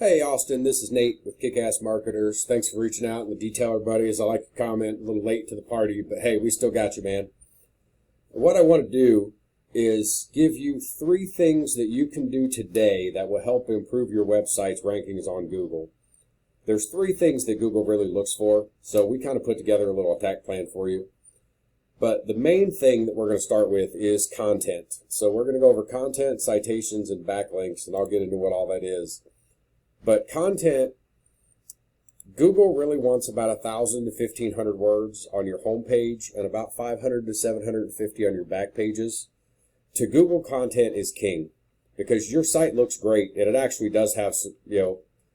Hey Austin, this is Nate with Kick-Ass Marketers. Thanks for reaching out. And the detailer buddies, I like to comment a little late to the party, but hey, we still got you, man. What I want to do is give you 3 things that you can do today that will help improve your website's rankings on Google. There's 3 things that Google really looks for, so we kind of put together a little attack plan for you. But the main thing that we're going to start with is content. So we're going to go over content, citations, and backlinks, and I'll get into what all that is. But content, Google really wants about 1,000 to 1,500 words on your home page and about 500 to 750 on your back pages. To Google, content is king because your site looks great and it actually does have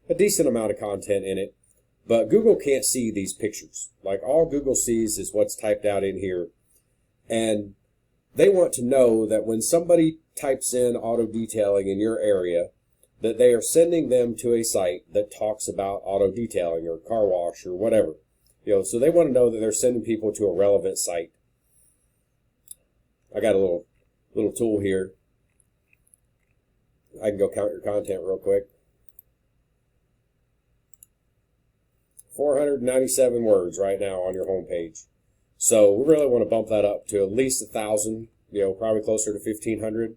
a decent amount of content in it. But Google can't see these pictures. Like, all Google sees is what's typed out in here. And they want to know that when somebody types in auto detailing in your area, that they are sending them to a site that talks about auto detailing or car wash or whatever. So they want to know that they're sending people to a relevant site. I got a little tool here. I can go count your content real quick. 497 words right now on your home page. So we really want to bump that up to at least 1,000, probably closer to 1,500.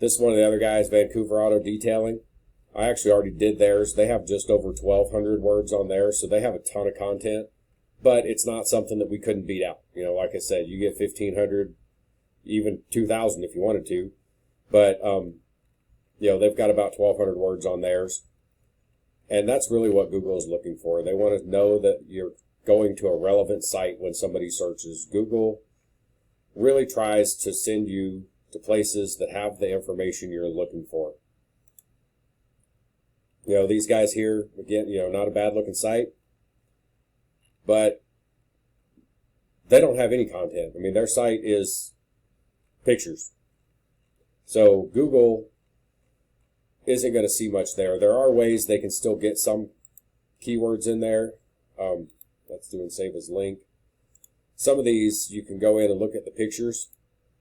This is one of the other guys, Vancouver Auto Detailing. I actually already did theirs. They have just over 1,200 words on there, so they have a ton of content. But it's not something that we couldn't beat out. Like I said, you get 1,500, even 2,000 if you wanted to. But, they've got about 1,200 words on theirs. And that's really what Google is looking for. They want to know that you're going to a relevant site when somebody searches. Google really tries to send you to places that have the information you're looking for. These guys here, again, not a bad looking site, but they don't have any content. I mean, their site is pictures. So Google isn't going to see much there. There are ways they can still get some keywords in there. That's doing save as link. Some of these you can go in and look at the pictures.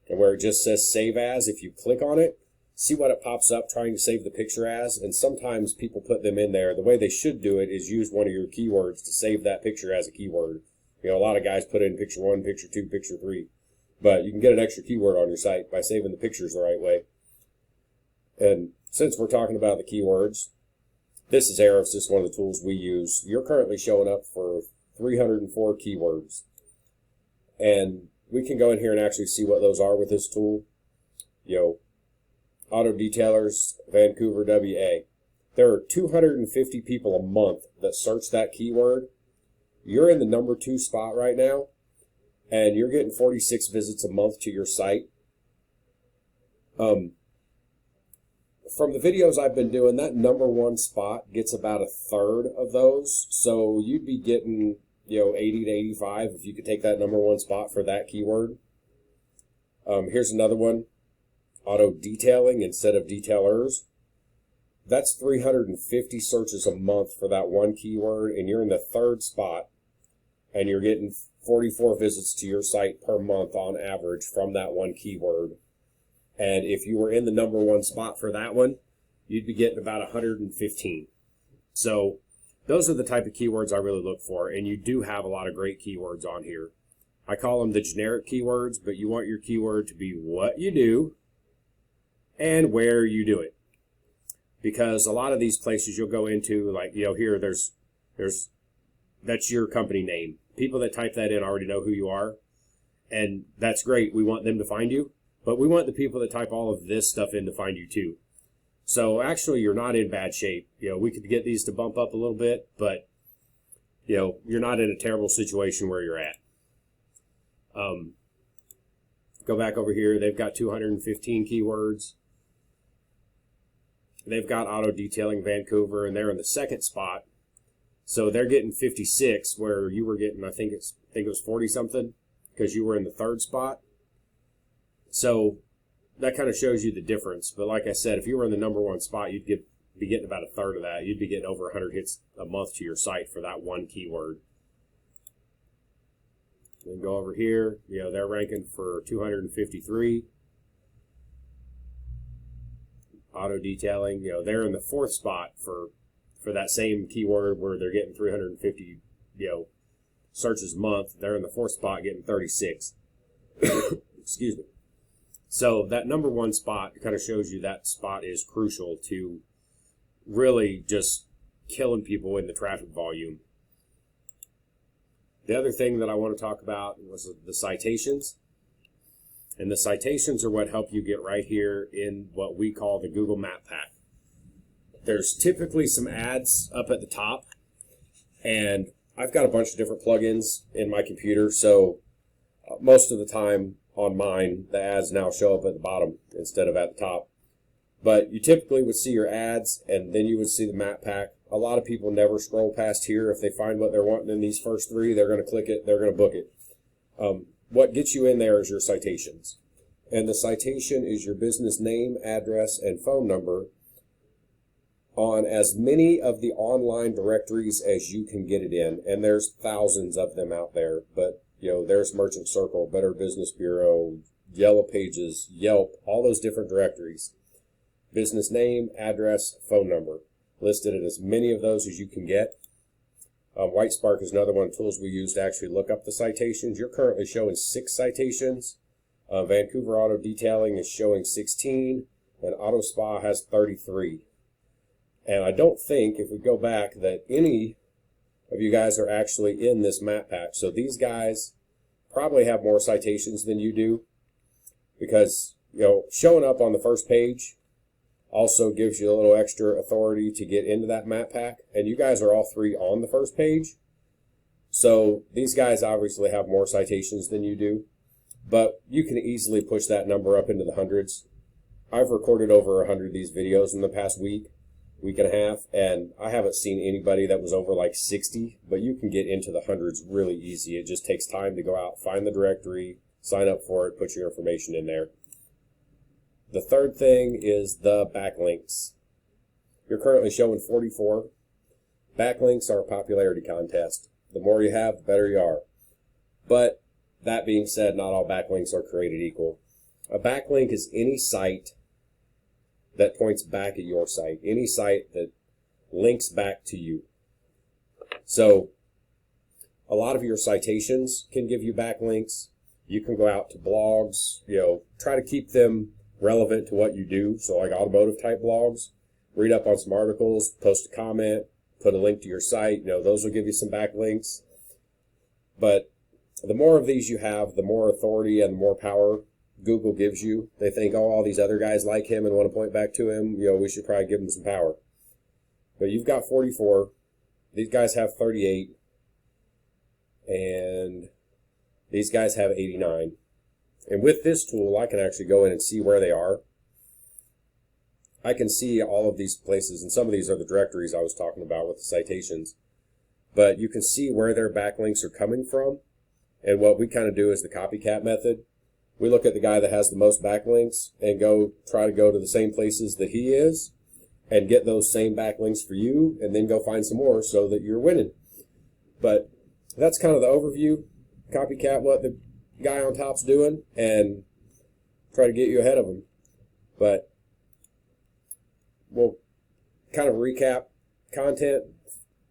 And where it just says save as, if you click on it, see what it pops up trying to save the picture as. And sometimes people put them in there. The way they should do it is use one of your keywords to save that picture as a keyword. A lot of guys put in picture 1, picture 2, picture 3. But you can get an extra keyword on your site by saving the pictures the right way. And since we're talking about the keywords, this is Ahrefs. This is one of the tools we use. You're currently showing up for 304 keywords. And we can go in here and actually see what those are with this tool. Auto detailers, Vancouver, WA. There are 250 people a month that search that keyword. You're in the number 2 spot right now, and you're getting 46 visits a month to your site. From the videos I've been doing, that number 1 spot gets about 1/3 of those. So you'd be getting 80 to 85 if you could take that number 1 spot for that keyword. Here's another one, auto detailing instead of detailers. That's 350 searches a month for that one keyword, and you're in the 3rd spot, and you're getting 44 visits to your site per month on average from that one keyword. And if you were in the number 1 spot for that one, you'd be getting about 115. So those are the type of keywords I really look for, and you do have a lot of great keywords on here. I call them the generic keywords, but you want your keyword to be what you do and where you do it. Because a lot of these places you'll go into, like, here that's your company name. People that type that in already know who you are, and that's great. We want them to find you, but we want the people that type all of this stuff in to find you too. So actually, you're not in bad shape. We could get these to bump up a little bit, but you're not in a terrible situation where you're at. Go back over here. They've got 215 keywords. They've got auto detailing Vancouver, and they're in the 2nd spot. So they're getting 56, where you were getting, I think it was 40 something, because you were in the 3rd spot. So that kind of shows you the difference. But like I said, if you were in the number 1 spot, you'd be getting about 1/3 of that. You'd be getting over 100 hits a month to your site for that one keyword. Then go over here. They're ranking for 253. auto detailing, they're in the 4th spot for that same keyword where they're getting 350, searches a month. They're in the 4th spot getting 36. Excuse me. So that number 1 spot kind of shows you that spot is crucial to really just killing people in the traffic volume. The other thing that I want to talk about was the citations. And the citations are what help you get right here in what we call the Google Map Pack. There's typically some ads up at the top, and I've got a bunch of different plugins in my computer, so most of the time on mine, the ads now show up at the bottom instead of at the top. But you typically would see your ads, and then you would see the map pack. A lot of people never scroll past here. If they find what they're wanting in these first 3, they're going to click it, they're going to book it. What gets you in there is your citations. And the citation is your business name, address, and phone number on as many of the online directories as you can get it in. And there's thousands of them out there. But, there's Merchant Circle, Better Business Bureau, Yellow Pages, Yelp, all those different directories. Business name, address, phone number. Listed in as many of those as you can get. Whitespark is another one of the tools we use to actually look up the citations. You're currently showing 6 citations. Vancouver Auto Detailing is showing 16, and Auto Spa has 33. And I don't think, if we go back, that any of you guys are actually in this map pack. So these guys probably have more citations than you do, because showing up on the first page also gives you a little extra authority to get into that map pack. And you guys are all 3 on the first page. So these guys obviously have more citations than you do. But you can easily push that number up into the hundreds. I've recorded over 100 of these videos in the past week and a half, and I haven't seen anybody that was over like 60, but you can get into the hundreds really easy. It just takes time to go out, find the directory, sign up for it, put your information in there. The third thing is the backlinks. You're currently showing 44. Backlinks are a popularity contest. The more you have, the better you are. But that being said, not all backlinks are created equal. A backlink is any site that points back at your site, any site that links back to you. So a lot of your citations can give you backlinks. You can go out to blogs, try to keep them relevant to what you do. So like automotive type blogs, read up on some articles, post a comment, put a link to your site. Those will give you some backlinks. But the more of these you have, the more authority and the more power Google gives you. They think, all these other guys like him and want to point back to him. We should probably give him some power. But you've got 44. These guys have 38. And these guys have 89. And with this tool, I can actually go in and see where they are. I can see all of these places, and some of these are the directories I was talking about with the citations. But you can see where their backlinks are coming from. And what we kind of do is the copycat method. We look at the guy that has the most backlinks and try to go to the same places that he is and get those same backlinks for you, and then go find some more so that you're winning. But that's kind of the overview. Copycat what the guy on top's doing and try to get you ahead of him. But we'll kind of recap content.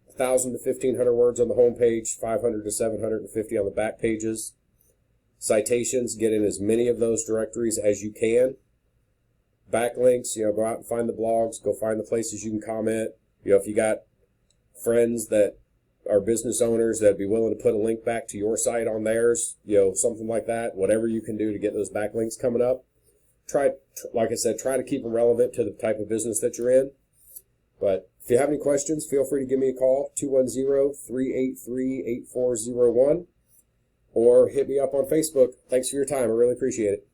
1,000 to 1,500 words on the home page, 500 to 750 on the back pages. Citations, get in as many of those directories as you can. Backlinks, go out and find the blogs, go find the places you can comment. If you got friends that are business owners that'd be willing to put a link back to your site on theirs, something like that, whatever you can do to get those backlinks coming up. Like I said, try to keep them relevant to the type of business that you're in. But if you have any questions, feel free to give me a call, 210-383-8401, or hit me up on Facebook. Thanks for your time. I really appreciate it.